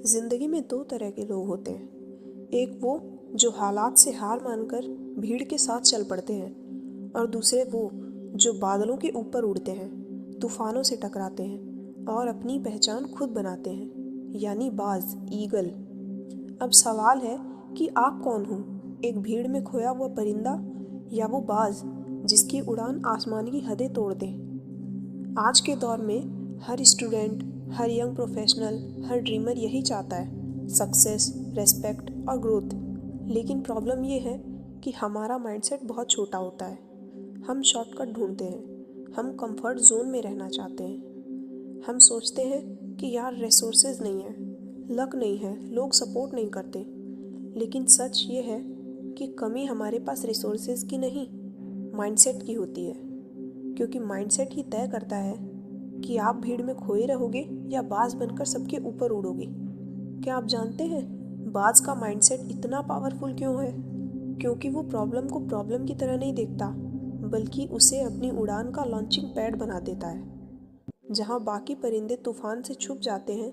जिंदगी में दो तरह के लोग होते हैं। एक वो जो हालात से हार मानकर भीड़ के साथ चल पड़ते हैं और दूसरे वो जो बादलों के ऊपर उड़ते हैं, तूफानों से टकराते हैं और अपनी पहचान खुद बनाते हैं, यानी बाज, ईगल। अब सवाल है कि आप कौन हो, एक भीड़ में खोया हुआ परिंदा या वो बाज जिसकी उड़ान आसमान की हदें तोड़ दे। आज के दौर में हर स्टूडेंट, हर यंग प्रोफेशनल, हर ड्रीमर यही चाहता है, सक्सेस, रेस्पेक्ट और ग्रोथ। लेकिन प्रॉब्लम ये है कि हमारा माइंडसेट बहुत छोटा होता है। हम शॉर्टकट ढूंढते हैं, हम कंफर्ट जोन में रहना चाहते हैं। हम सोचते हैं कि यार रिसोर्सेज नहीं है, लक नहीं है, लोग सपोर्ट नहीं करते। लेकिन सच ये है कि कमी हमारे पास रिसोर्सेज की नहीं, माइंडसेट की होती है। क्योंकि माइंडसेट ही तय करता है कि आप भीड़ में खोए रहोगे या बाज बनकर सबके ऊपर उड़ोगे। क्या आप जानते हैं बाज का माइंडसेट इतना पावरफुल क्यों है? क्योंकि वो प्रॉब्लम को प्रॉब्लम की तरह नहीं देखता, बल्कि उसे अपनी उड़ान का लॉन्चिंग पैड बना देता है। जहाँ बाकी परिंदे तूफान से छुप जाते हैं,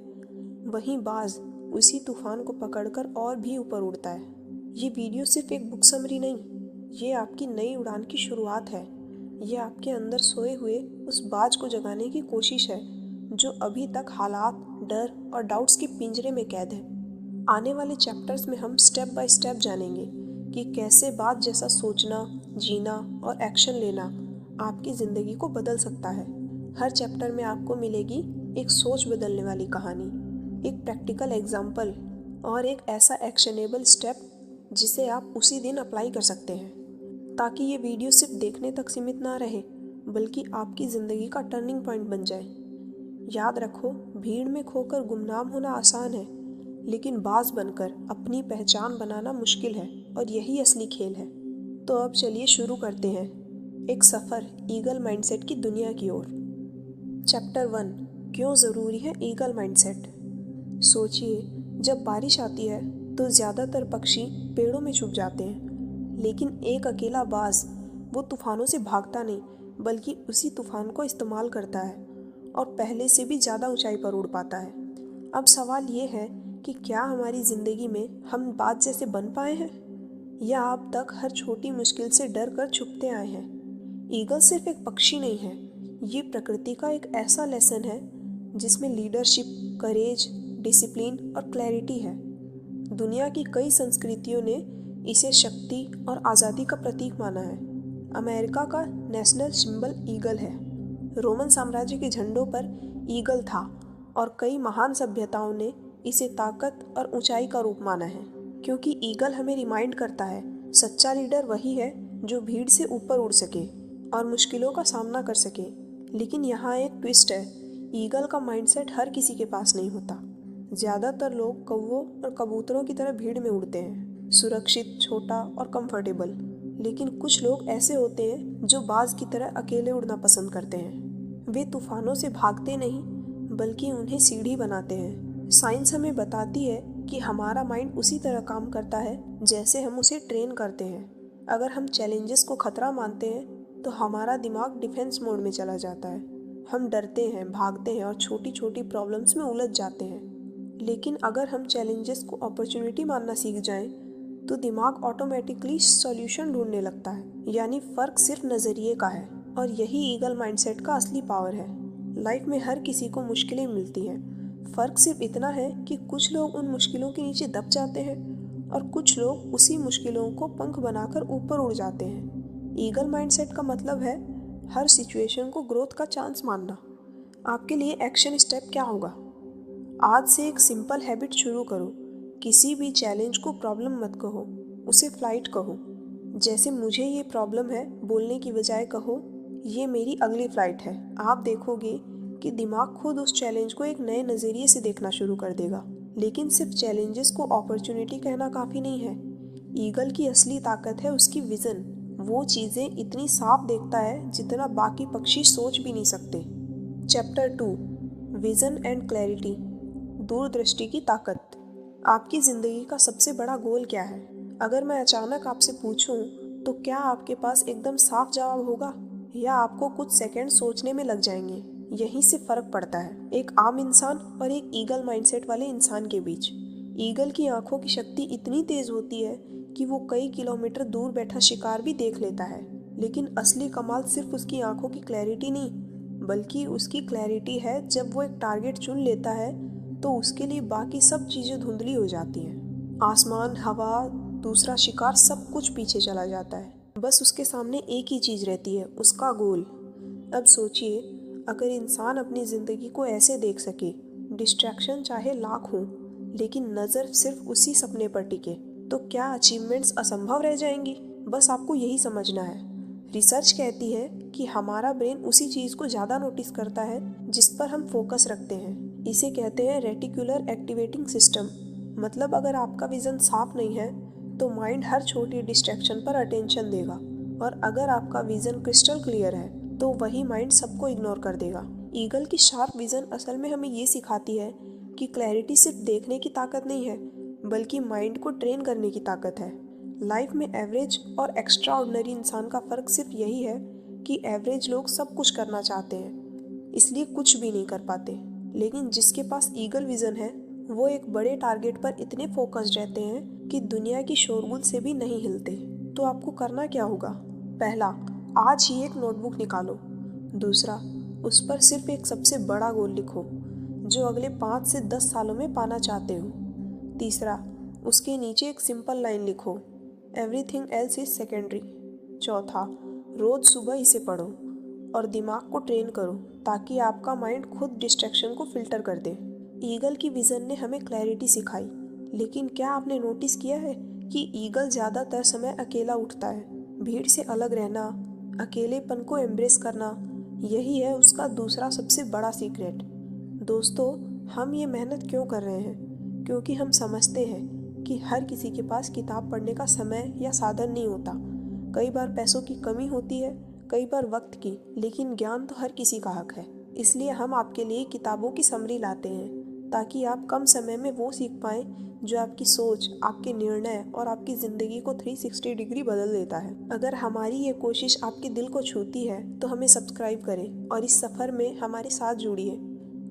वहीं बाज उसी तूफान को पकड़कर और भी ऊपर उड़ता है। ये वीडियो सिर्फ एक बुक समरी नहीं, ये आपकी नई उड़ान की शुरुआत है। ये आपके अंदर सोए हुए उस बाज को जगाने की कोशिश है जो अभी तक हालात, डर और डाउट्स के पिंजरे में कैद है। आने वाले चैप्टर्स में हम स्टेप बाय स्टेप जानेंगे कि कैसे बाज जैसा सोचना, जीना और एक्शन लेना आपकी ज़िंदगी को बदल सकता है। हर चैप्टर में आपको मिलेगी एक सोच बदलने वाली कहानी, एक प्रैक्टिकल एग्जाम्पल और एक ऐसा एक्शनेबल स्टेप जिसे आप उसी दिन अप्लाई कर सकते हैं, ताकि ये वीडियो सिर्फ देखने तक सीमित ना रहे, बल्कि आपकी ज़िंदगी का टर्निंग पॉइंट बन जाए। याद रखो, भीड़ में खोकर गुमनाम होना आसान है, लेकिन बाज बनकर अपनी पहचान बनाना मुश्किल है, और यही असली खेल है। तो अब चलिए शुरू करते हैं एक सफ़र ईगल माइंडसेट की दुनिया की ओर। चैप्टर 1, क्यों ज़रूरी है ईगल माइंडसेट। सोचिए, जब बारिश आती है तो ज़्यादातर पक्षी पेड़ों में छुप जाते हैं, लेकिन एक अकेला बाज वो तूफानों से भागता नहीं, बल्कि उसी तूफान को इस्तेमाल करता है और पहले से भी ज़्यादा ऊंचाई पर उड़ पाता है। अब सवाल ये है कि क्या हमारी ज़िंदगी में हम बाज जैसे बन पाए हैं, या अब तक हर छोटी मुश्किल से डर कर छुपते आए हैं। ईगल सिर्फ एक पक्षी नहीं है, ये प्रकृति का एक ऐसा लेसन है जिसमें लीडरशिप, करेज, डिसिप्लिन और क्लैरिटी है। दुनिया की कई संस्कृतियों ने इसे शक्ति और आज़ादी का प्रतीक माना है। अमेरिका का नेशनल सिंबल ईगल है। रोमन साम्राज्य के झंडों पर ईगल था और कई महान सभ्यताओं ने इसे ताकत और ऊंचाई का रूप माना है। क्योंकि ईगल हमें रिमाइंड करता है, सच्चा लीडर वही है जो भीड़ से ऊपर उड़ सके और मुश्किलों का सामना कर सके। लेकिन यहाँ एक ट्विस्ट है, ईगल का माइंडसेट हर किसी के पास नहीं होता। ज़्यादातर लोग कौवों और कबूतरों की तरह भीड़ में उड़ते हैं, सुरक्षित, छोटा और कंफर्टेबल। लेकिन कुछ लोग ऐसे होते हैं जो बाज की तरह अकेले उड़ना पसंद करते हैं। वे तूफानों से भागते नहीं, बल्कि उन्हें सीढ़ी बनाते हैं। साइंस हमें बताती है कि हमारा माइंड उसी तरह काम करता है जैसे हम उसे ट्रेन करते हैं। अगर हम चैलेंजेस को खतरा मानते हैं तो हमारा दिमाग डिफेंस मोड में चला जाता है। हम डरते हैं, भागते हैं और छोटी छोटी प्रॉब्लम्स में उलझ जाते हैं। लेकिन अगर हम चैलेंजेस को अपॉर्चुनिटी मानना सीख जाएं, तो दिमाग ऑटोमेटिकली सॉल्यूशन ढूंढने लगता है। यानी फ़र्क सिर्फ नज़रिए का है, और यही ईगल माइंडसेट का असली पावर है। लाइफ में हर किसी को मुश्किलें मिलती हैं, फ़र्क सिर्फ इतना है कि कुछ लोग उन मुश्किलों के नीचे दब जाते हैं और कुछ लोग उसी मुश्किलों को पंख बनाकर ऊपर उड़ जाते हैं। ईगल माइंडसेट का मतलब है हर सिचुएशन को ग्रोथ का चांस मानना। आपके लिए एक्शन स्टेप क्या होगा? आज से एक सिंपल हैबिट शुरू करो। किसी भी चैलेंज को प्रॉब्लम मत कहो, उसे फ्लाइट कहो। जैसे मुझे ये प्रॉब्लम है बोलने की बजाय कहो, ये मेरी अगली फ्लाइट है। आप देखोगे कि दिमाग खुद उस चैलेंज को एक नए नज़रिए से देखना शुरू कर देगा। लेकिन सिर्फ चैलेंजेस को अपॉर्चुनिटी कहना काफ़ी नहीं है। ईगल की असली ताकत है उसकी विज़न। वो चीज़ें इतनी साफ देखता है जितना बाकी पक्षी सोच भी नहीं सकते। चैप्टर 2, विज़न एंड क्लैरिटी, दूरदृष्टि की ताकत। आपकी ज़िंदगी का सबसे बड़ा गोल क्या है? अगर मैं अचानक आपसे पूछूं, तो क्या आपके पास एकदम साफ जवाब होगा, या आपको कुछ सेकंड सोचने में लग जाएंगे? यहीं से फर्क पड़ता है एक आम इंसान और एक ईगल माइंडसेट वाले इंसान के बीच। ईगल की आंखों की शक्ति इतनी तेज होती है कि वो कई किलोमीटर दूर बैठा शिकार भी देख लेता है, लेकिन असली कमाल सिर्फ उसकी आंखों की क्लैरिटी नहीं, बल्कि उसकी क्लैरिटी है जब वो एक टारगेट चुन लेता है तो उसके लिए बाकी सब चीज़ें धुंधली हो जाती हैं। आसमान, हवा, दूसरा शिकार सब कुछ पीछे चला जाता है। बस उसके सामने एक ही चीज़ रहती है, उसका गोल। अब सोचिए, अगर इंसान अपनी ज़िंदगी को ऐसे देख सके, डिस्ट्रैक्शन चाहे लाख हो लेकिन नज़र सिर्फ उसी सपने पर टिके, तो क्या अचीवमेंट्स असंभव रह जाएंगी? बस आपको यही समझना है। रिसर्च कहती है कि हमारा ब्रेन उसी चीज़ को ज़्यादा नोटिस करता है जिस पर हम फोकस रखते हैं। इसे कहते हैं रेटिकुलर एक्टिवेटिंग सिस्टम। मतलब अगर आपका विज़न साफ नहीं है तो माइंड हर छोटी डिस्ट्रैक्शन पर अटेंशन देगा, और अगर आपका विज़न क्रिस्टल क्लियर है तो वही माइंड सबको इग्नोर कर देगा। ईगल की शार्प विज़न असल में हमें ये सिखाती है कि क्लैरिटी सिर्फ देखने की ताकत नहीं है, बल्कि माइंड को ट्रेन करने की ताकत है। लाइफ में एवरेज और एक्स्ट्रा ऑर्डिनरी इंसान का फ़र्क सिर्फ यही है कि एवरेज लोग सब कुछ करना चाहते हैं, इसलिए कुछ भी नहीं कर पाते, लेकिन जिसके पास ईगल विज़न है वो एक बड़े टारगेट पर इतने फोकस्ड रहते हैं कि दुनिया की शोरगुल से भी नहीं हिलते। तो आपको करना क्या होगा? पहला, आज ही एक नोटबुक निकालो। दूसरा, उस पर सिर्फ एक सबसे बड़ा गोल लिखो जो अगले 5 से 10 सालों में पाना चाहते हो। तीसरा, उसके नीचे एक सिंपल लाइन लिखो, एवरीथिंग एल्स इज सेकेंडरी। चौथा, रोज़ सुबह इसे पढ़ो और दिमाग को ट्रेन करो ताकि आपका माइंड खुद डिस्ट्रैक्शन को फिल्टर कर दे। ईगल की विज़न ने हमें क्लैरिटी सिखाई, लेकिन क्या आपने नोटिस किया है कि ईगल ज़्यादातर समय अकेला उठता है? भीड़ से अलग रहना, अकेलेपन को एम्ब्रेस करना, यही है उसका दूसरा सबसे बड़ा सीक्रेट। दोस्तों, हम ये मेहनत क्यों कर रहे हैं? क्योंकि हम समझते हैं कि हर किसी के पास किताब पढ़ने का समय या साधन नहीं होता। कई बार पैसों की कमी होती है, कई बार वक्त की, लेकिन ज्ञान तो हर किसी का हक है। इसलिए हम आपके लिए किताबों की समरी लाते हैं ताकि आप कम समय में वो सीख पाएँ जो आपकी सोच, आपके निर्णय और आपकी ज़िंदगी को 360 डिग्री बदल देता है। अगर हमारी ये कोशिश आपके दिल को छूती है तो हमें सब्सक्राइब करें और इस सफ़र में हमारे साथ जुड़िए।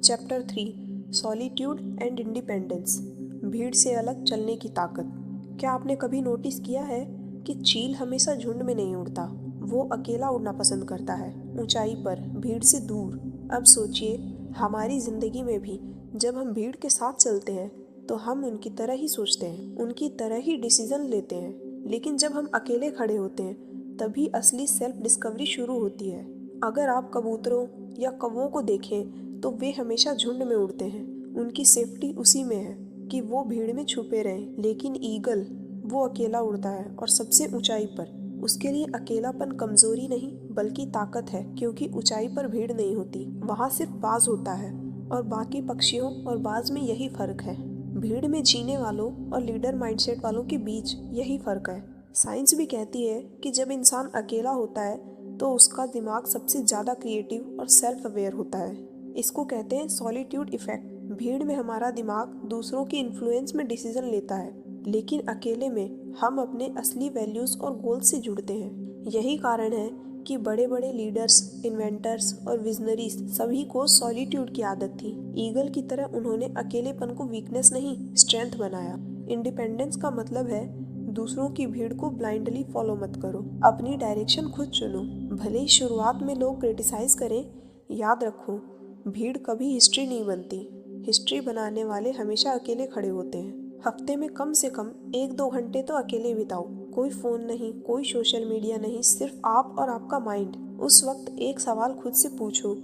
चैप्टर 3, सॉलिट्यूड एंड इंडिपेंडेंस, भीड़ से अलग चलने की ताकत। क्या आपने कभी नोटिस किया है कि चील हमेशा झुंड में नहीं उड़ता, वो अकेला उड़ना पसंद करता है, ऊंचाई पर, भीड़ से दूर। अब सोचिए, हमारी ज़िंदगी में भी जब हम भीड़ के साथ चलते हैं तो हम उनकी तरह ही सोचते हैं, उनकी तरह ही डिसीजन लेते हैं, लेकिन जब हम अकेले खड़े होते हैं तभी असली सेल्फ डिस्कवरी शुरू होती है। अगर आप कबूतरों या कौवों को देखें तो वे हमेशा झुंड में उड़ते हैं, उनकी सेफ्टी उसी में है कि वो भीड़ में छुपे रहें। लेकिन ईगल, वो अकेला उड़ता है और सबसे ऊंचाई पर। उसके लिए अकेलापन कमजोरी नहीं बल्कि ताकत है, क्योंकि ऊंचाई पर भीड़ नहीं होती, वहाँ सिर्फ बाज होता है, और बाकी पक्षियों और बाज में यही फर्क है। भीड़ में जीने वालों और लीडर माइंडसेट वालों के बीच यही फर्क है। साइंस भी कहती है कि जब इंसान अकेला होता है तो उसका दिमाग सबसे ज़्यादा क्रिएटिव और सेल्फ अवेयर होता है। इसको कहते हैं सॉलिट्यूड इफेक्ट। भीड़ में हमारा दिमाग दूसरों की इन्फ्लुएंस में डिसीजन लेता है, लेकिन अकेले में हम अपने असली वैल्यूज़ और गोल्स से जुड़ते हैं। यही कारण है कि बड़े बड़े लीडर्स, इन्वेंटर्स और विजनरीज सभी को सॉलिट्यूड की आदत थी। ईगल की तरह उन्होंने अकेलेपन को वीकनेस नहीं, स्ट्रेंथ बनाया। इंडिपेंडेंस का मतलब है दूसरों की भीड़ को ब्लाइंडली फॉलो मत करो, अपनी डायरेक्शन खुद चुनो। भले ही शुरुआत में लोग क्रिटिसाइज करें, याद रखो, भीड़ कभी हिस्ट्री नहीं बनती, हिस्ट्री बनाने वाले हमेशा अकेले खड़े होते हैं। हफ्ते में कम से कम 1-2 घंटे तो अकेले बिताओ, कोई फ़ोन नहीं, कोई सोशल मीडिया नहीं, सिर्फ आप और आपका माइंड। उस वक्त एक सवाल खुद से पूछो,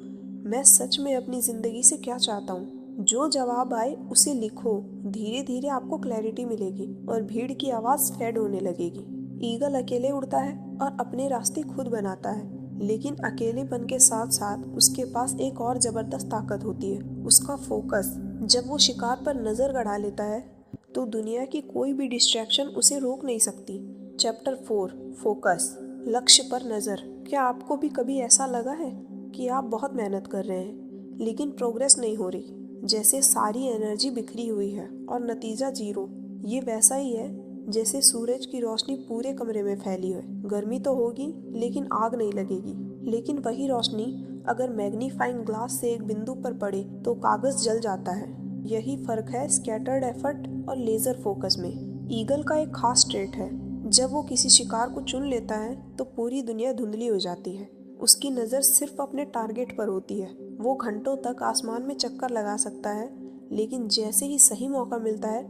मैं सच में अपनी ज़िंदगी से क्या चाहता हूँ? जो जवाब आए उसे लिखो। धीरे धीरे आपको क्लैरिटी मिलेगी और भीड़ की आवाज़ फेड होने लगेगी। ईगल अकेले उड़ता है और अपने रास्ते खुद बनाता है, लेकिन अकेलेपन के साथ साथ उसके पास एक और ज़बरदस्त ताकत होती है, उसका फोकस। जब वो शिकार पर नज़र गड़ा लेता है तो दुनिया की कोई भी डिस्ट्रैक्शन उसे रोक नहीं सकती। चैप्टर 4, फोकस, लक्ष्य पर नज़र। क्या आपको भी कभी ऐसा लगा है कि आप बहुत मेहनत कर रहे हैं लेकिन प्रोग्रेस नहीं हो रही, जैसे सारी एनर्जी बिखरी हुई है और नतीजा जीरो? ये वैसा ही है जैसे सूरज की रोशनी पूरे कमरे में फैली है। गर्मी तो होगी लेकिन आग नहीं लगेगी। लेकिन वही रोशनी अगर मैग्नीफाइंग ग्लास से एक बिंदु पर पड़े तो कागज जल जाता है। यही फर्क है स्कैटर्ड एफर्ट और लेजर फोकस में। ईगल का एक खास ट्रेट है, जब वो किसी शिकार को चुन लेता है तो पूरी दुनिया धुंधली हो जाती है। उसकी नज़र सिर्फ अपने टारगेट पर होती है। वो घंटों तक आसमान में चक्कर लगा सकता है, लेकिन जैसे ही सही मौका मिलता है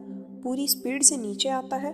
पूरी स्पीड से नीचे आता है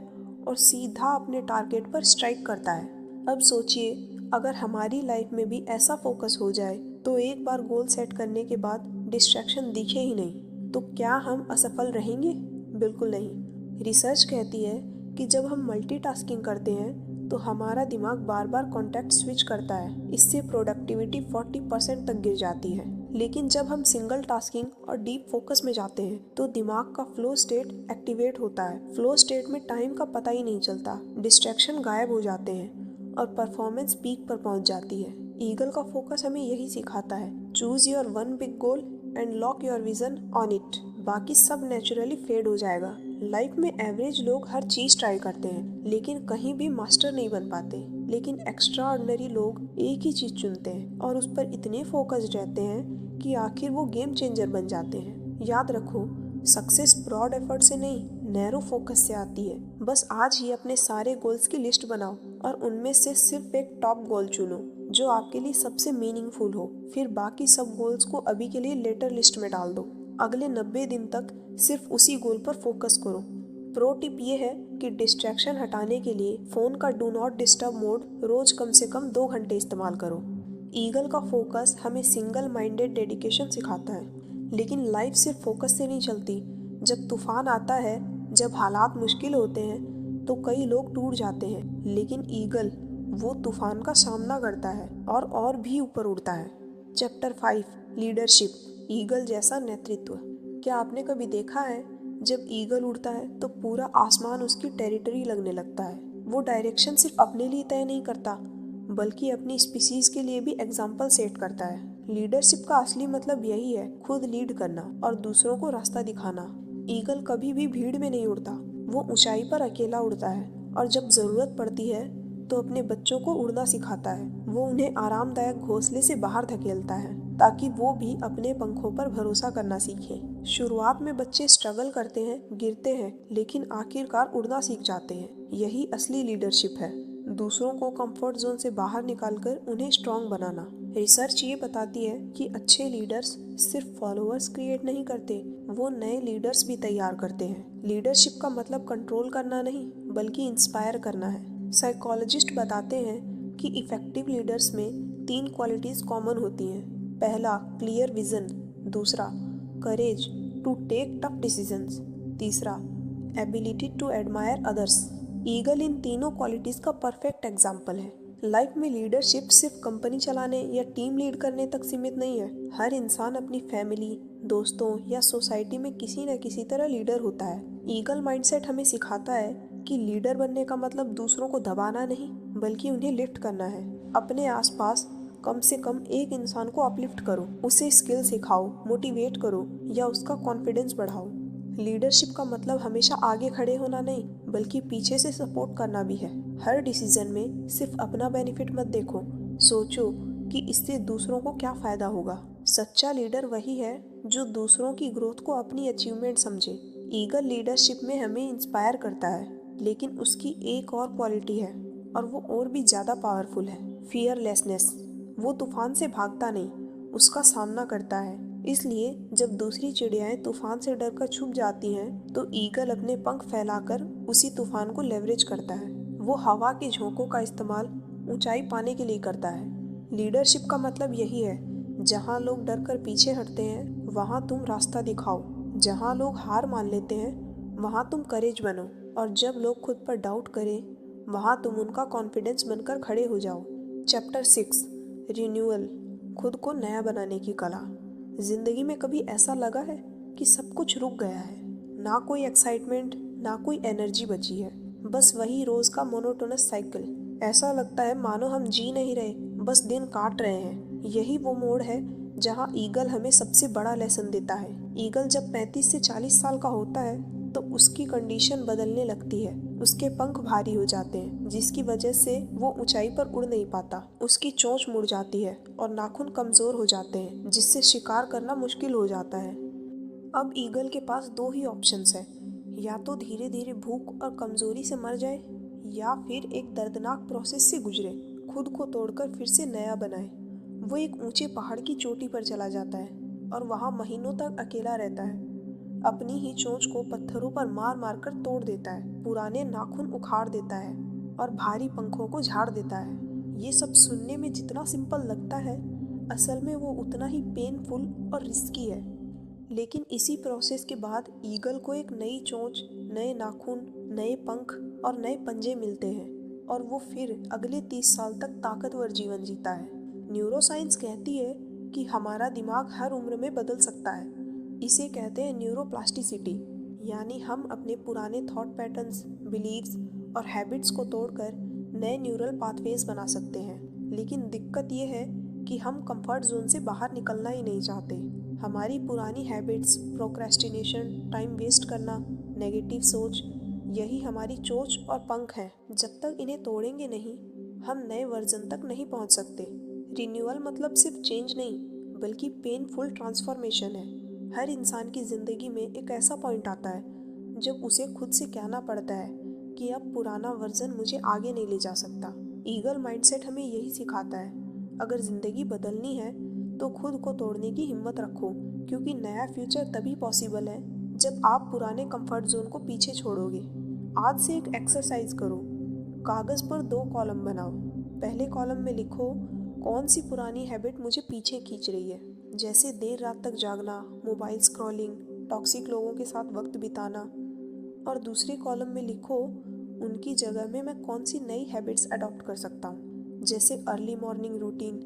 और सीधा अपने टारगेट पर स्ट्राइक करता है। अब सोचिए, अगर हमारी लाइफ में भी ऐसा फोकस हो जाए तो एक बार गोल सेट करने के बाद डिस्ट्रैक्शन दिखे ही नहीं, तो क्या हम असफल रहेंगे? बिल्कुल नहीं। रिसर्च कहती है कि जब हम मल्टीटास्किंग करते हैं तो हमारा दिमाग बार बार कॉन्टेक्ट स्विच करता है। इससे प्रोडक्टिविटी 40% तक गिर जाती है। लेकिन जब हम सिंगल टास्किंग और डीप फोकस में जाते हैं तो दिमाग का फ्लो स्टेट एक्टिवेट होता है। फ्लो स्टेट में टाइम का पता ही नहीं चलता, डिस्ट्रैक्शन गायब हो जाते हैं और परफॉर्मेंस पीक पर पहुंच जाती है। ईगल का फोकस हमें यही सिखाता है, choose your one big goal and lock your vision on it. बाकी सब नेचुरली फेड हो जाएगा। लाइफ में एवरेज लोग हर चीज ट्राई करते हैं लेकिन कहीं भी मास्टर नहीं बन पाते। लेकिन एक्स्ट्रा ऑर्डिनरी लोग एक ही चीज चुनते हैं और उस पर इतने फोकस्ड रहते हैं कि आखिर वो गेम चेंजर बन जाते हैं। याद रखो, सक्सेस ब्रॉड एफर्ट से नहीं, नैरो फोकस से आती है। बस आज ही अपने सारे गोल्स की लिस्ट बनाओ और उनमें से सिर्फ एक टॉप गोल चुनो जो आपके लिए सबसे मीनिंगफुल हो। फिर बाकी सब गोल्स को अभी के लिए लेटर लिस्ट में डाल दो। अगले 90 दिन तक सिर्फ उसी गोल पर फोकस करो। प्रो टिप ये है कि डिस्ट्रैक्शन हटाने के लिए फ़ोन का डू नॉट डिस्टर्ब मोड रोज कम से कम 2 घंटे इस्तेमाल करो। ईगल का फोकस हमें सिंगल माइंडेड डेडिकेशन सिखाता है, लेकिन लाइफ सिर्फ फोकस से नहीं चलती। जब तूफान आता है, जब हालात मुश्किल होते हैं तो कई लोग टूट जाते हैं, लेकिन ईगल वो तूफान का सामना करता है और भी ऊपर उड़ता है। चैप्टर 5, लीडरशिप, ईगल जैसा नेतृत्व। क्या आपने कभी देखा है जब ईगल उड़ता है तो पूरा आसमान उसकी टेरिटरी लगने लगता है? वो डायरेक्शन सिर्फ अपने लिए तय नहीं करता बल्कि अपनी स्पीसीज के लिए भी एग्जाम्पल सेट करता है। लीडरशिप का असली मतलब यही है, खुद लीड करना और दूसरों को रास्ता दिखाना। ईगल कभी भी भीड़ में नहीं उड़ता, वो ऊंचाई पर अकेला उड़ता है और जब जरूरत पड़ती है तो अपने बच्चों को उड़ना सिखाता है। वो उन्हें आरामदायक घोंसले से बाहर धकेलता है ताकि वो भी अपने पंखों पर भरोसा करना सीखें। शुरुआत में बच्चे स्ट्रगल करते हैं, गिरते हैं, लेकिन आखिरकार उड़ना सीख जाते हैं। यही असली लीडरशिप है, दूसरों को कंफर्ट जोन से बाहर निकालकर उन्हें स्ट्रांग बनाना। रिसर्च ये बताती है कि अच्छे लीडर्स सिर्फ फॉलोअर्स क्रिएट नहीं करते, वो नए लीडर्स भी तैयार करते हैं। लीडरशिप का मतलब कंट्रोल करना नहीं बल्कि इंस्पायर करना है। साइकोलॉजिस्ट बताते हैं कि इफेक्टिव लीडर्स में 3 क्वालिटीज कॉमन होती हैं। पहला, क्लियर विजन। दूसरा, courage to take tough decisions. तीसरा, ability to admire others. Eagle इन तीनों क्वालिटीज का परफेक्ट एग्जाम्पल है। लाइफ में लीडरशिप सिर्फ कंपनी चलाने या टीम लीड करने तक सीमित नहीं है। हर इंसान अपनी फैमिली, दोस्तों या सोसाइटी में किसी न किसी तरह लीडर होता है। ईगल माइंडसेट हमें सिखाता है कि लीडर बनने का मतलब दूसरों को दबाना नहीं बल्कि उन्हें लिफ्ट करना है। अपने आसपास कम से कम एक इंसान को अपलिफ्ट करो, उसे स्किल सिखाओ, मोटिवेट करो या उसका कॉन्फिडेंस बढ़ाओ। लीडरशिप का मतलब हमेशा आगे खड़े होना नहीं बल्कि पीछे से सपोर्ट करना भी है। हर डिसीजन में सिर्फ अपना बेनिफिट मत देखो, सोचो कि इससे दूसरों को क्या फ़ायदा होगा। सच्चा लीडर वही है जो दूसरों की ग्रोथ को अपनी अचीवमेंट समझे। ईगल लीडरशिप में हमें इंस्पायर करता है, लेकिन उसकी एक और क्वालिटी है और वो और भी ज़्यादा पावरफुल है, फियरलेसनेस। वो तूफान से भागता नहीं, उसका सामना करता है। इसलिए जब दूसरी चिड़ियाएं तूफान से डरकर छुप जाती हैं तो ईगल अपने पंख फैलाकर उसी तूफान को लेवरेज करता है। वो हवा के झोंकों का इस्तेमाल ऊंचाई पाने के लिए करता है। लीडरशिप का मतलब यही है, जहाँ लोग डरकर पीछे हटते हैं वहाँ तुम रास्ता दिखाओ, जहाँ लोग हार मान लेते हैं वहाँ तुम करेज बनो, और जब लोग खुद पर डाउट करें वहाँ तुम उनका कॉन्फिडेंस बनकर खड़े हो जाओ। चैप्टर 6, रिन्यूअल, खुद को नया बनाने की कला। जिंदगी में कभी ऐसा लगा है कि सब कुछ रुक गया है? ना कोई एक्साइटमेंट, ना कोई एनर्जी बची है, बस वही रोज का मोनोटोनस साइकिल। ऐसा लगता है मानो हम जी नहीं रहे, बस दिन काट रहे हैं। यही वो मोड़ है जहाँ ईगल हमें सबसे बड़ा लेसन देता है। ईगल जब 35 से 40 साल का होता है तो उसकी कंडीशन बदलने लगती है। उसके पंख भारी हो जाते हैं, जिसकी वजह से वो ऊंचाई पर उड़ नहीं पाता। उसकी चोंच मुड़ जाती है और नाखून कमजोर हो जाते हैं, जिससे शिकार करना मुश्किल हो जाता है। अब ईगल के पास दो ही ऑप्शंस है, या तो धीरे धीरे भूख और कमजोरी से मर जाए, या फिर एक दर्दनाक प्रोसेस से गुजरे, खुद को तोड़कर फिर से नया बनाए। वो एक ऊंचे पहाड़ की चोटी पर चला जाता है और वहां महीनों तक अकेला रहता है। अपनी ही चोंच को पत्थरों पर मार मार कर तोड़ देता है, पुराने नाखून उखाड़ देता है और भारी पंखों को झाड़ देता है। ये सब सुनने में जितना सिंपल लगता है, असल में वो उतना ही पेनफुल और रिस्की है। लेकिन इसी प्रोसेस के बाद ईगल को एक नई चोंच, नए नाखून, नए पंख और नए पंजे मिलते हैं और वो फिर अगले 30 साल तक ताकतवर जीवन जीता है। न्यूरोसाइंस कहती है कि हमारा दिमाग हर उम्र में बदल सकता है। इसे कहते हैं न्यूरोप्लास्टिसिटी, यानी हम अपने पुराने थॉट पैटर्न्स, बिलीव्स और हैबिट्स को तोड़कर नए न्यूरल पाथवेज बना सकते हैं। लेकिन दिक्कत ये है कि हम कंफर्ट जोन से बाहर निकलना ही नहीं चाहते। हमारी पुरानी हैबिट्स, प्रोक्रेस्टिनेशन, टाइम वेस्ट करना, नेगेटिव सोच, यही हमारी चोंच और पंख हैं। जब तक इन्हें तोड़ेंगे नहीं, हम नए वर्जन तक नहीं पहुंच सकते। रिन्यूअल मतलब सिर्फ चेंज नहीं, बल्कि पेनफुल ट्रांसफॉर्मेशन है। हर इंसान की ज़िंदगी में एक ऐसा पॉइंट आता है जब उसे खुद से कहना पड़ता है कि अब पुराना वर्जन मुझे आगे नहीं ले जा सकता। ईगल माइंडसेट हमें यही सिखाता है, अगर ज़िंदगी बदलनी है तो खुद को तोड़ने की हिम्मत रखो, क्योंकि नया फ्यूचर तभी पॉसिबल है जब आप पुराने कंफर्ट जोन को पीछे छोड़ोगे। आज से एक एक्सरसाइज करो। कागज़ पर 2 कॉलम बनाओ। पहले कॉलम में लिखो कौन सी पुरानी हैबिट मुझे पीछे खींच रही है, जैसे देर रात तक जागना, मोबाइल स्क्रॉलिंग, टॉक्सिक लोगों के साथ वक्त बिताना। और दूसरे कॉलम में लिखो उनकी जगह में मैं कौन सी नई हैबिट्स अडॉप्ट कर सकता हूँ, जैसे अर्ली मॉर्निंग रूटीन,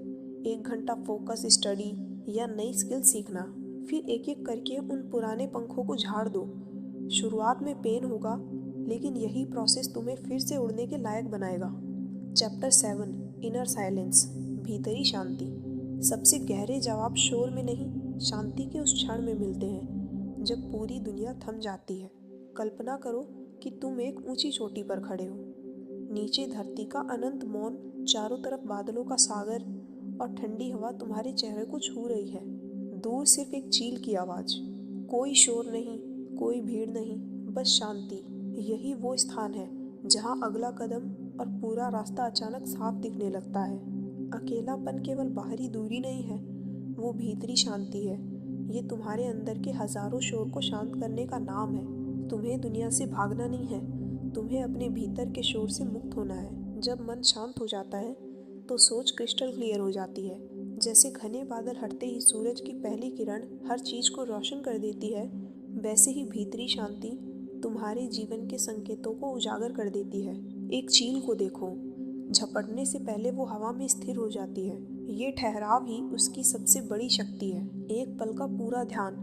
1 घंटा फोकस स्टडी या नई स्किल सीखना। फिर एक एक करके उन पुराने पंखों को झाड़ दो। शुरुआत में पेन होगा, लेकिन यही प्रोसेस तुम्हें फिर से उड़ने के लायक बनाएगा। चैप्टर 7, इनर साइलेंस, भीतरी शांति। सबसे गहरे जवाब शोर में नहीं, शांति के उस क्षण में मिलते हैं जब पूरी दुनिया थम जाती है। कल्पना करो कि तुम एक ऊंची चोटी पर खड़े हो। नीचे धरती का अनंत मौन, चारों तरफ बादलों का सागर और ठंडी हवा तुम्हारे चेहरे को छू रही है। दूर सिर्फ एक चील की आवाज़, कोई शोर नहीं, कोई भीड़ नहीं, बस शांति। यही वो स्थान है जहाँ अगला कदम और पूरा रास्ता अचानक साफ दिखने लगता है। अकेलापन केवल बाहरी दूरी नहीं है, वो भीतरी शांति है। ये तुम्हारे अंदर के हजारों शोर को शांत करने का नाम है। तुम्हें दुनिया से भागना नहीं है, तुम्हें अपने भीतर के शोर से मुक्त होना है। जब मन शांत हो जाता है तो सोच क्रिस्टल क्लियर हो जाती है। जैसे घने बादल हटते ही सूरज की पहली किरण हर चीज को रोशन कर देती है, वैसे ही भीतरी शांति तुम्हारे जीवन के संकेतों को उजागर कर देती है। एक चील को देखो, झपटने से पहले वो हवा में स्थिर हो जाती है। ये ठहराव ही उसकी सबसे बड़ी शक्ति है। एक पल का पूरा ध्यान,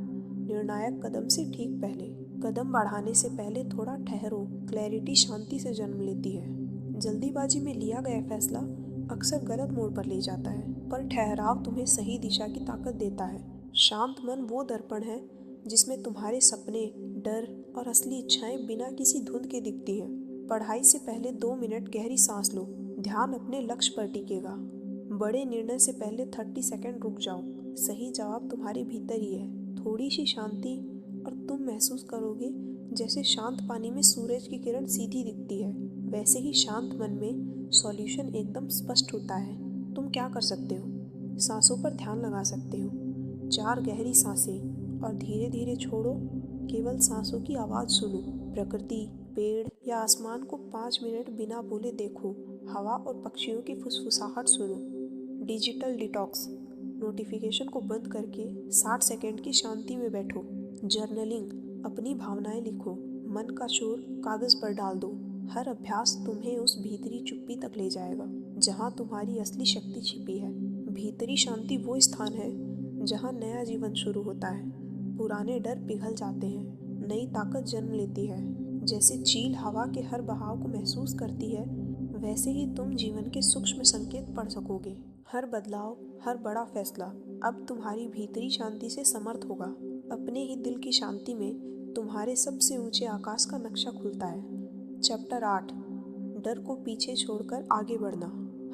निर्णायक कदम से ठीक पहले। कदम बढ़ाने से पहले थोड़ा ठहरो। क्लैरिटी शांति से जन्म लेती है। जल्दीबाजी में लिया गया फैसला अक्सर गलत मोड़ पर ले जाता है, पर ठहराव तुम्हें सही दिशा की ताकत देता है। शांत मन वो दर्पण है जिसमें तुम्हारे सपने, डर और असली इच्छाएं बिना किसी धुंध के दिखती हैं। पढ़ाई से पहले 2 मिनट गहरी सांस लो, ध्यान अपने लक्ष्य पर टिकेगा। बड़े निर्णय से पहले 30 सेकंड रुक जाओ, सही जवाब तुम्हारे भीतर ही है। थोड़ी सी शांति और तुम महसूस करोगे जैसे शांत पानी में सूरज की किरण सीधी दिखती है। वैसे ही शांत मन में सॉल्यूशन एकदम स्पष्ट होता है। तुम क्या कर सकते हो? सांसों पर ध्यान लगा सकते हो। 4 गहरी सांसें और धीरे धीरे छोड़ो। केवल सांसों की आवाज़ सुनो। प्रकृति, पेड़ या आसमान को 5 मिनट बिना बोले देखो। हवा और पक्षियों की फुसफुसाहट सुनो। डिजिटल डिटॉक्स, नोटिफिकेशन को बंद करके 60 सेकंड की शांति में बैठो। जर्नलिंग, अपनी भावनाएं लिखो। मन का शोर कागज़ पर डाल दो। हर अभ्यास तुम्हें उस भीतरी चुप्पी तक ले जाएगा जहाँ तुम्हारी असली शक्ति छिपी है। भीतरी शांति वो स्थान है जहाँ नया जीवन शुरू होता है। पुराने डर पिघल जाते हैं, नई ताकत जन्म लेती है। जैसे चील हवा के हर बहाव को महसूस करती है, वैसे ही तुम जीवन के सूक्ष्म संकेत पढ़ सकोगे। हर बदलाव, हर बड़ा फैसला अब तुम्हारी भीतरी शांति से समर्थ होगा। अपने ही दिल की शांति में तुम्हारे सबसे ऊंचे आकाश का नक्शा खुलता है। चैप्टर 8, डर को पीछे छोड़कर आगे बढ़ना।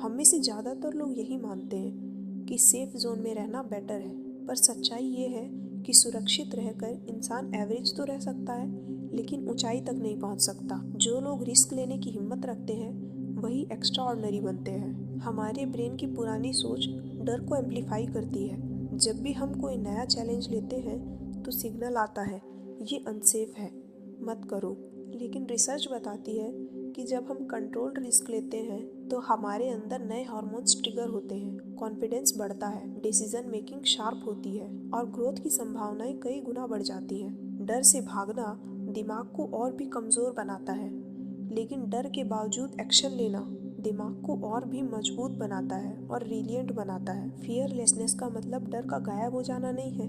हम में से ज़्यादातर लोग यही मानते हैं कि सेफ जोन में रहना बेटर है, पर सच्चाई ये है कि सुरक्षित रहकर इंसान एवरेज तो रह सकता है, लेकिन ऊंचाई तक नहीं पहुंच सकता। जो लोग रिस्क लेने की हिम्मत रखते हैं वही एक्स्ट्रा ऑर्डिनरी बनते हैं। हमारे ब्रेन की पुरानी सोच डर को एम्पलीफाई करती है। जब भी हम कोई नया चैलेंज लेते हैं तो सिग्नल आता है, ये अनसेफ है, मत करो। लेकिन रिसर्च बताती है कि जब हम कंट्रोल्ड रिस्क लेते हैं तो हमारे अंदर नए हार्मोन्स ट्रिगर होते हैं, कॉन्फिडेंस बढ़ता है, डिसीजन मेकिंग शार्प होती है और ग्रोथ की संभावनाएं कई गुना बढ़ जाती हैं। डर से भागना दिमाग को और भी कमज़ोर बनाता है, लेकिन डर के बावजूद एक्शन लेना दिमाग को और भी मजबूत बनाता है और रिलियंट बनाता है। फियरलेसनेस का मतलब डर का गायब हो जाना नहीं है।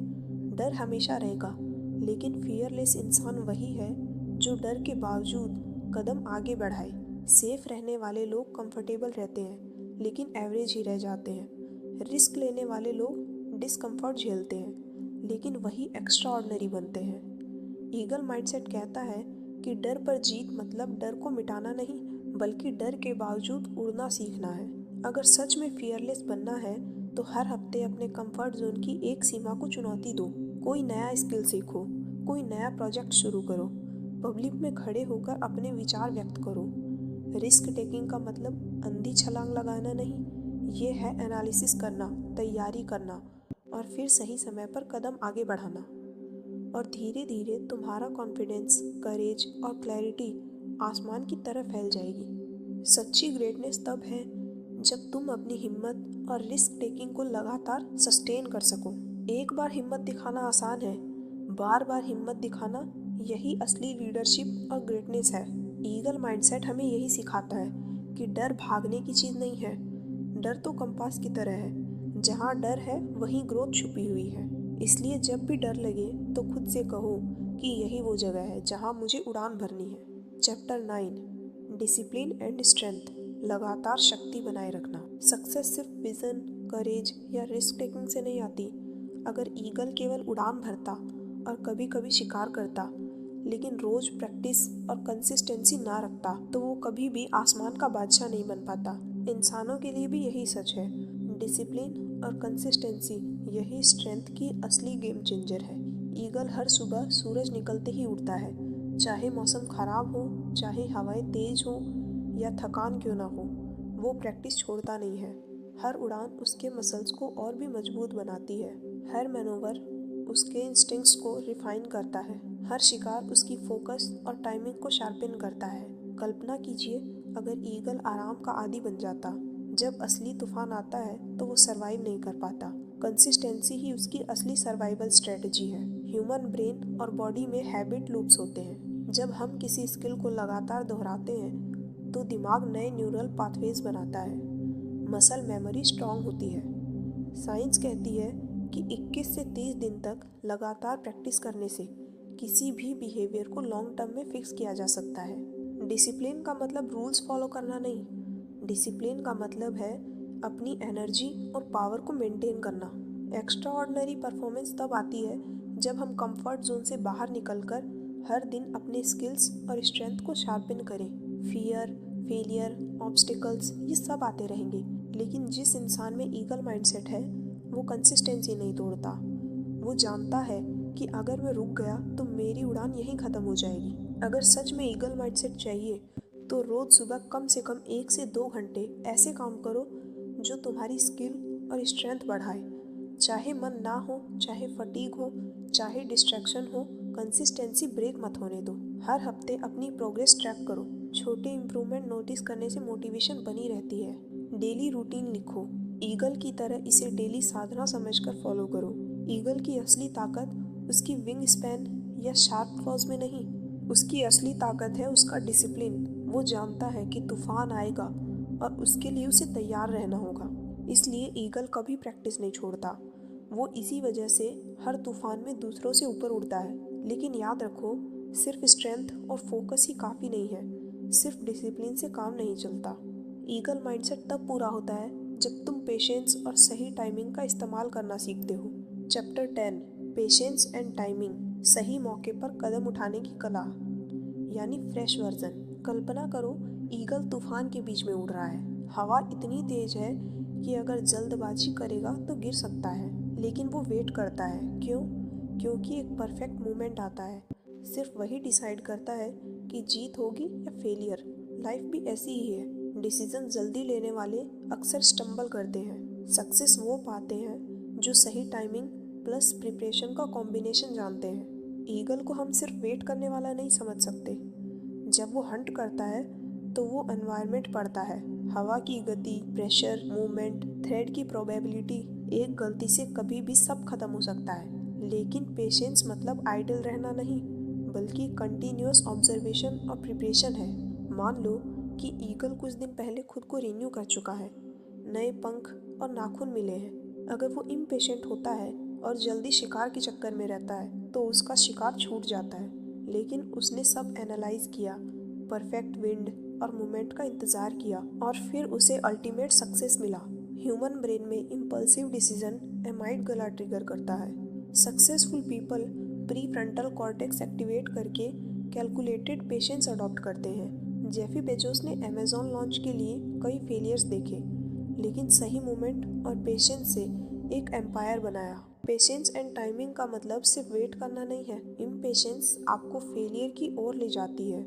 डर हमेशा रहेगा, लेकिन फियरलेस इंसान वही है जो डर के बावजूद कदम आगे बढ़ाए। सेफ रहने वाले लोग कंफर्टेबल रहते हैं, लेकिन एवरेज ही रह जाते हैं। रिस्क लेने वाले लोग डिस्कम्फर्ट झेलते हैं, लेकिन वही एक्स्ट्रा ऑर्डिनरी बनते हैं। ईगल माइंडसेट कहता है कि डर पर जीत मतलब डर को मिटाना नहीं, बल्कि डर के बावजूद उड़ना सीखना है। अगर सच में फियरलेस बनना है तो हर हफ्ते अपने कंफर्ट जोन की एक सीमा को चुनौती दो। कोई नया स्किल सीखो, कोई नया प्रोजेक्ट शुरू करो, पब्लिक में खड़े होकर अपने विचार व्यक्त करो। रिस्क टेकिंग का मतलब अंधी छलांग लगाना नहीं, ये है एनालिसिस करना, तैयारी करना और फिर सही समय पर कदम आगे बढ़ाना। और धीरे धीरे तुम्हारा कॉन्फिडेंस, करेज और क्लैरिटी आसमान की तरफ फैल जाएगी। सच्ची ग्रेटनेस तब है जब तुम अपनी हिम्मत और रिस्क टेकिंग को लगातार सस्टेन कर सको। एक बार हिम्मत दिखाना आसान है, बार बार हिम्मत दिखाना यही असली लीडरशिप और ग्रेटनेस है। ईगल माइंडसेट हमें यही सिखाता है कि डर भागने की चीज़ नहीं है। डर तो कंपास की तरह है, जहाँ डर है वहीं ग्रोथ छुपी हुई है। इसलिए जब भी डर लगे तो खुद से कहो कि यही वो जगह है जहाँ मुझे उड़ान भरनी है। Chapter 9, discipline and strength. लगातार शक्ति बनाए रखना। सक्सेस सिर्फ विजन, करेज या रिस्क टेकिंग से नहीं आती। अगर ईगल केवल उड़ान भरता और कभी कभी शिकार करता, लेकिन रोज प्रैक्टिस और कंसिस्टेंसी ना रखता, तो वो कभी भी आसमान का बादशाह नहीं बन पाता। इंसानों के लिए भी यही सच है। डिसिप्लिन और कंसिस्टेंसी यही स्ट्रेंथ की असली गेम चेंजर है। ईगल हर सुबह सूरज निकलते ही उड़ता है, चाहे मौसम खराब हो, चाहे हवाएं तेज हो या थकान क्यों ना हो, वो प्रैक्टिस छोड़ता नहीं है। हर उड़ान उसके मसल्स को और भी मजबूत बनाती है। हर मैनोवर उसके इंस्टिंक्ट्स को रिफाइन करता है। हर शिकार उसकी फोकस और टाइमिंग को शार्पन करता है। कल्पना कीजिए अगर ईगल आराम का आदी बन जाता, जब असली तूफान आता है तो वो सरवाइव नहीं कर पाता। कंसिस्टेंसी ही उसकी असली सर्वाइवल स्ट्रेटजी है। ह्यूमन ब्रेन और बॉडी में हैबिट लूप्स होते हैं। जब हम किसी स्किल को लगातार दोहराते हैं तो दिमाग नए न्यूरल पाथवेज बनाता है, मसल मेमोरी स्ट्रांग होती है। साइंस कहती है कि 21 से 30 दिन तक लगातार प्रैक्टिस करने से किसी भी बिहेवियर को लॉन्ग टर्म में फिक्स किया जा सकता है। डिसिप्लिन का मतलब रूल्स फॉलो करना नहीं, डिसिप्लिन का मतलब है अपनी एनर्जी और पावर को मेंटेन करना। एक्स्ट्रा ऑर्डिनरी परफॉर्मेंस तब आती है जब हम कंफर्ट जोन से बाहर निकलकर हर दिन अपने स्किल्स और स्ट्रेंथ को शार्पन करें। फियर, फेलियर, ऑब्स्टिकल्स ये सब आते रहेंगे, लेकिन जिस इंसान में ईगल माइंडसेट है वो कंसिस्टेंसी नहीं तोड़ता। वो जानता है कि अगर मैं रुक गया तो मेरी उड़ान यहीं ख़त्म हो जाएगी। अगर सच में ईगल माइंडसेट चाहिए तो रोज़ सुबह कम से कम 1 से 2 घंटे ऐसे काम करो जो तुम्हारी स्किल और स्ट्रेंथ बढ़ाए। चाहे मन ना हो, चाहे फटीग हो, चाहे डिस्ट्रैक्शन हो, कंसिस्टेंसी ब्रेक मत होने दो। हर हफ्ते अपनी प्रोग्रेस ट्रैक करो। छोटे इम्प्रूवमेंट नोटिस करने से मोटिवेशन बनी रहती है। डेली रूटीन लिखो, ईगल की तरह इसे डेली साधना समझकर फॉलो करो। ईगल की असली ताकत उसकी विंग स्पैन या शार्प क्लॉज में नहीं, उसकी असली ताकत है उसका डिसिप्लिन। वो जानता है कि तूफान आएगा और उसके लिए उसे तैयार रहना होगा। इसलिए ईगल कभी प्रैक्टिस नहीं छोड़ता। वो इसी वजह से हर तूफान में दूसरों से ऊपर उड़ता है। लेकिन याद रखो, सिर्फ स्ट्रेंथ और फोकस ही काफ़ी नहीं है, सिर्फ डिसिप्लिन से काम नहीं चलता। ईगल माइंडसेट तब पूरा होता है जब तुम पेशेंस और सही टाइमिंग का इस्तेमाल करना सीखते हो। Chapter 10, patience and timing. सही मौके पर कदम उठाने की कला, यानी फ्रेश वर्जन। कल्पना करो, ईगल तूफान के बीच में उड़ रहा है। हवा इतनी तेज है कि अगर जल्दबाजी करेगा तो गिर सकता है, लेकिन वो वेट करता है। क्यों? क्योंकि एक परफेक्ट मोमेंट आता है। सिर्फ वही डिसाइड करता है कि जीत होगी या फेलियर। लाइफ भी ऐसी ही है। डिसीजन जल्दी लेने वाले अक्सर स्टम्बल करते हैं। सक्सेस वो पाते हैं जो सही टाइमिंग प्लस प्रिपरेशन का कॉम्बिनेशन जानते हैं। ईगल को हम सिर्फ वेट करने वाला नहीं समझ सकते। जब वो हंट करता है तो वो एनवायरनमेंट पढ़ता है, हवा की गति, प्रेशर, मूवमेंट, थ्रेड की प्रोबेबिलिटी। एक गलती से कभी भी सब खत्म हो सकता है। लेकिन पेशेंस मतलब आइडल रहना नहीं, बल्कि कंटिन्यूअस ऑब्जर्वेशन और प्रिपरेशन है। मान लो कि ईगल कुछ दिन पहले खुद को रिन्यू कर चुका है, नए पंख और नाखून मिले हैं। अगर वो इम्पेशेंट होता है और जल्दी शिकार के चक्कर में रहता है तो उसका शिकार छूट जाता है। लेकिन उसने सब एनालाइज किया, परफेक्ट विंड और मोमेंट का इंतज़ार किया, और फिर उसे अल्टीमेट सक्सेस मिला। ह्यूमन ब्रेन में इम्पल्सिव डिसीजन एमाइड गला ट्रिगर करता है। Successful people pre frontal cortex activate करके कैलकुलेटेड पेशेंस अडॉप्ट करते हैं। जेफी बेजोस ने अमेजॉन लॉन्च के लिए कई फेलियर्स देखे, लेकिन सही मोमेंट और पेशेंस से एक एम्पायर बनाया। पेशेंस एंड टाइमिंग का मतलब सिर्फ वेट करना नहीं है। इम्पेशेंस आपको फेलियर की ओर ले जाती है।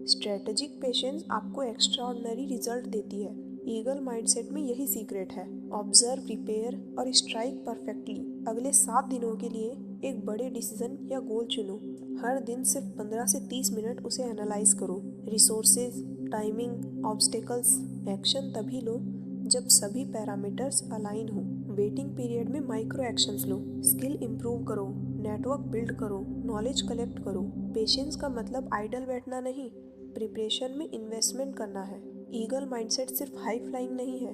स्ट्रेटेजिक पेशेंस आपको एक्स्ट्राऑर्डिनरी रिजल्ट देती है। ईगल माइंडसेट में यही सीक्रेट है। ऑब्जर्व, प्रिपेयर और स्ट्राइक परफेक्टली। अगले 7 दिनों के लिए एक बड़े डिसीजन या गोल चुनो। हर दिन सिर्फ 15 से 30 मिनट उसे एनालाइज करो। Resources, timing, obstacles. एक्शन तभी लो जब सभी पैरामीटर्स अलाइन हो। वेटिंग पीरियड में माइक्रो एक्शंस लो। स्किल इम्प्रूव करो, नेटवर्क बिल्ड करो, नॉलेज कलेक्ट करो। पेशेंस का मतलब आइडल बैठना नहीं, प्रिपरेशन में इन्वेस्टमेंट करना है। ईगल माइंडसेट सिर्फ हाई फ्लाइंग नहीं है,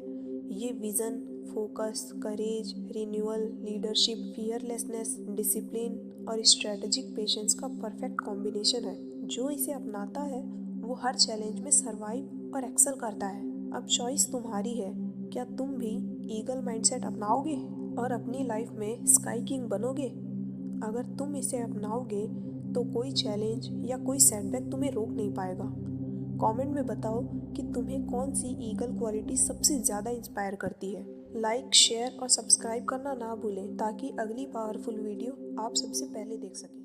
ये विजन, फोकस, करेज, रिन्यूअल, लीडरशिप, फियरलेसनेस, डिसिप्लिन और स्ट्रेटेजिक पेशेंस का परफेक्ट कॉम्बिनेशन है। जो इसे अपनाता है वो हर चैलेंज में सर्वाइव और एक्सेल करता है। अब चॉइस तुम्हारी है। क्या तुम भी ईगल माइंडसेट अपनाओगे और अपनी लाइफ में स्काई किंग बनोगे? अगर तुम इसे अपनाओगे तो कोई चैलेंज या कोई सेटबैक तुम्हें रोक नहीं पाएगा। कमेंट में बताओ कि तुम्हें कौन सी ईगल क्वालिटी सबसे ज़्यादा इंस्पायर करती है। लाइक, शेयर और सब्सक्राइब करना ना भूलें ताकि अगली पावरफुल वीडियो आप सबसे पहले देख सकें।